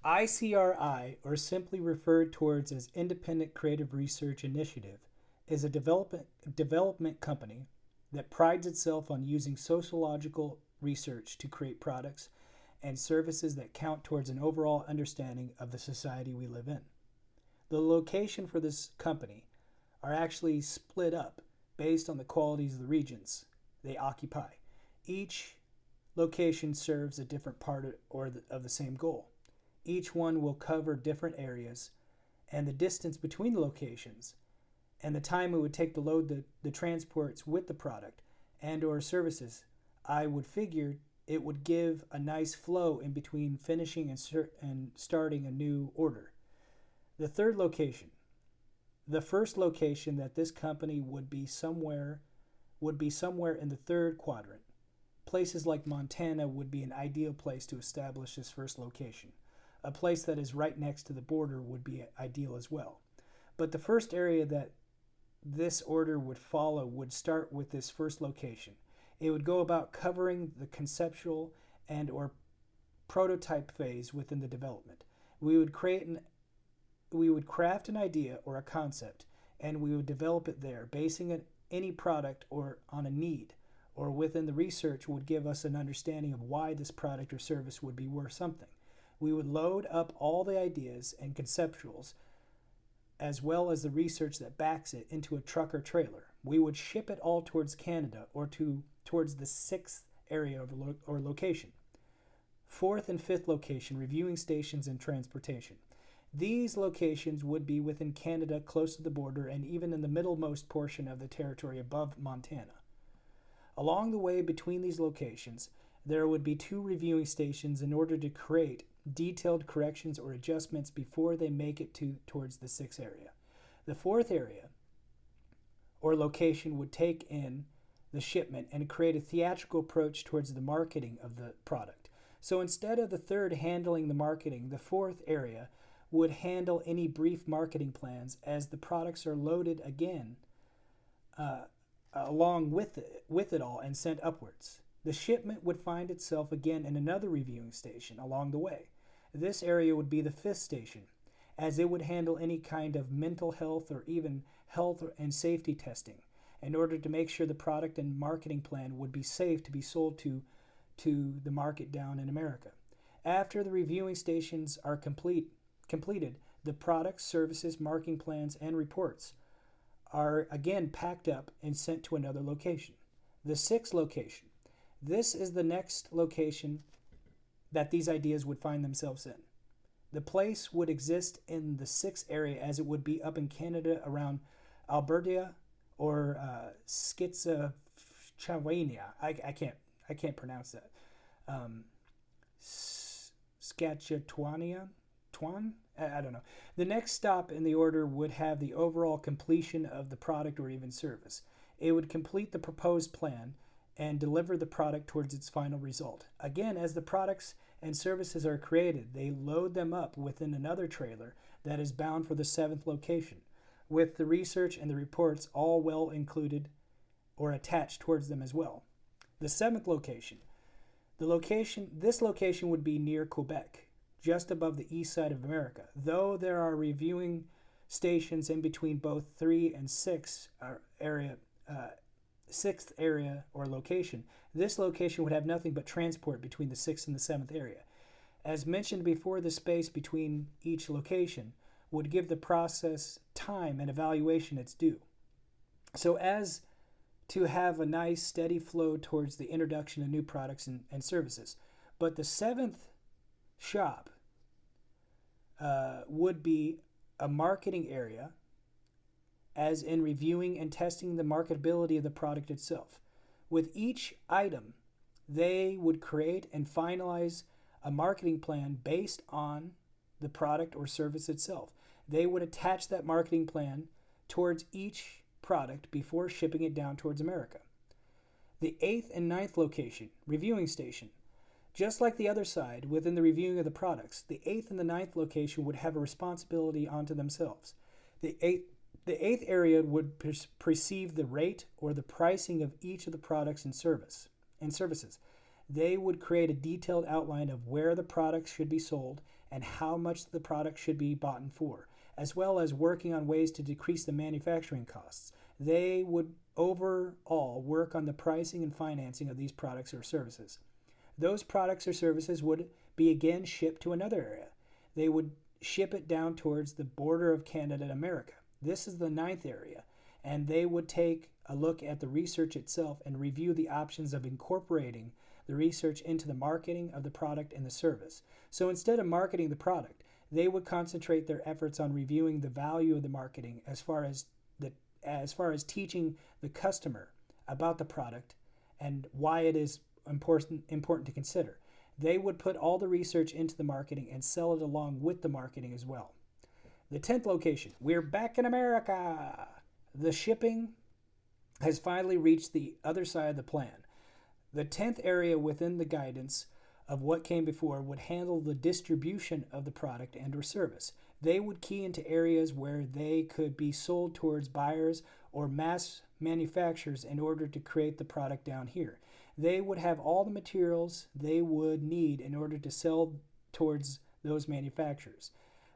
ICRI, or simply referred towards as Independent Creative Research Initiative, is a development company that prides itself on using sociological research to create products and services that count towards an overall understanding of the society we live in. The location for this company are actually split up based on the qualities of the regions they occupy. Each location serves a different part of the same goal. Each one will cover different areas, and the distance between the locations and the time it would take to load the transports with the product and or services, I would figure it would give a nice flow in between finishing and starting a new order. The third location, the first location that this company would be somewhere in the third quadrant. Places like Montana would be an ideal place to establish this first location. A place that is right next to the border would be ideal as well. But the first area that this order would follow would start with this first location. It would go about covering the conceptual and or prototype phase within the development. We would craft an idea or a concept, and we would develop it there, basing any product or on a need, or within the research would give us an understanding of why this product or service would be worth something. We would load up all the ideas and conceptuals as well as the research that backs it into a truck or trailer. We would ship it all towards Canada or towards the sixth area or location. Fourth and fifth location, reviewing stations and transportation. These locations would be within Canada, close to the border, and even in the middlemost portion of the territory above Montana. Along the way between these locations, there would be 2 reviewing stations in order to create detailed corrections or adjustments before they make it towards the 6th area. The 4th area or location would take in the shipment and create a theatrical approach towards the marketing of the product. So instead of the 3rd handling the marketing, the 4th area would handle any brief marketing plans as the products are loaded again along with it all and sent upwards. The shipment would find itself again in another reviewing station along the way. This area would be the 5th station, as it would handle any kind of mental health or even health and safety testing in order to make sure the product and marketing plan would be safe to be sold to the market down in America. After the reviewing stations are completed, the products, services, marketing plans, and reports are again packed up and sent to another location. The 6th location. This is the next location that these ideas would find themselves in. The place would exist in the 6th area as it would be up in Canada around Alberta or Schizophrenia. I can't pronounce that. Saskatchewan? I don't know. The next stop in the order would have the overall completion of the product or even service. It would complete the proposed plan and deliver the product towards its final result. Again, as the products and services are created, they load them up within another trailer that is bound for the 7th location, with the research and the reports all well included or attached towards them as well. The 7th location. This location would be near Quebec, just above the east side of America. Though there are reviewing stations in between both 3 and 6 area 6th area or location, this location would have nothing but transport between the 6th and the 7th area. As mentioned before, the space between each location would give the process time and evaluation its due, so as to have a nice steady flow towards the introduction of new products and services. But the 7th shop would be a marketing area, as in reviewing and testing the marketability of the product itself. With each item, they would create and finalize a marketing plan based on the product or service itself. They would attach that marketing plan towards each product before shipping it down towards America. The 8th and 9th location, reviewing station. Just like the other side, within the reviewing of the products, the 8th and the 9th location would have a responsibility onto themselves. The 8th area would perceive the rate or the pricing of each of the products and services. They would create a detailed outline of where the products should be sold and how much the product should be bought for, as well as working on ways to decrease the manufacturing costs. They would overall work on the pricing and financing of these products or services. Those products or services would be again shipped to another area. They would ship it down towards the border of Canada and America. This is the 9th area, and they would take a look at the research itself and review the options of incorporating the research into the marketing of the product and the service. So instead of marketing the product, they would concentrate their efforts on reviewing the value of the marketing as far as teaching the customer about the product and why it is important to consider. They would put all the research into the marketing and sell it along with the marketing as well. The 10th location, we're back in America. The shipping has finally reached the other side of the plan. The 10th area within the guidance of what came before would handle the distribution of the product and or service. They would key into areas where they could be sold towards buyers or mass manufacturers in order to create the product down here. They would have all the materials they would need in order to sell towards those manufacturers.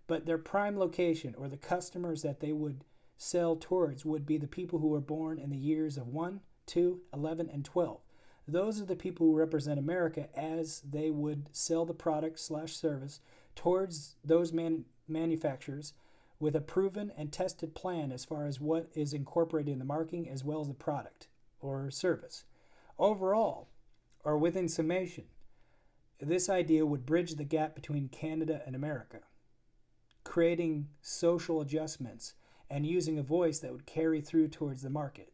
But their prime location, or the customers that they would sell towards, would be the people who were born in the years of 1, 2, 11, and 12. Those are the people who represent America, as they would sell the product/service towards those manufacturers with a proven and tested plan as far as what is incorporated in the marketing as well as the product or service. Overall, or within summation, this idea would bridge the gap between Canada and America, creating social adjustments and using a voice that would carry through towards the market.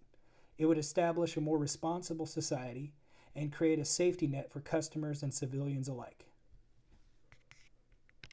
It would establish a more responsible society and create a safety net for customers and civilians alike.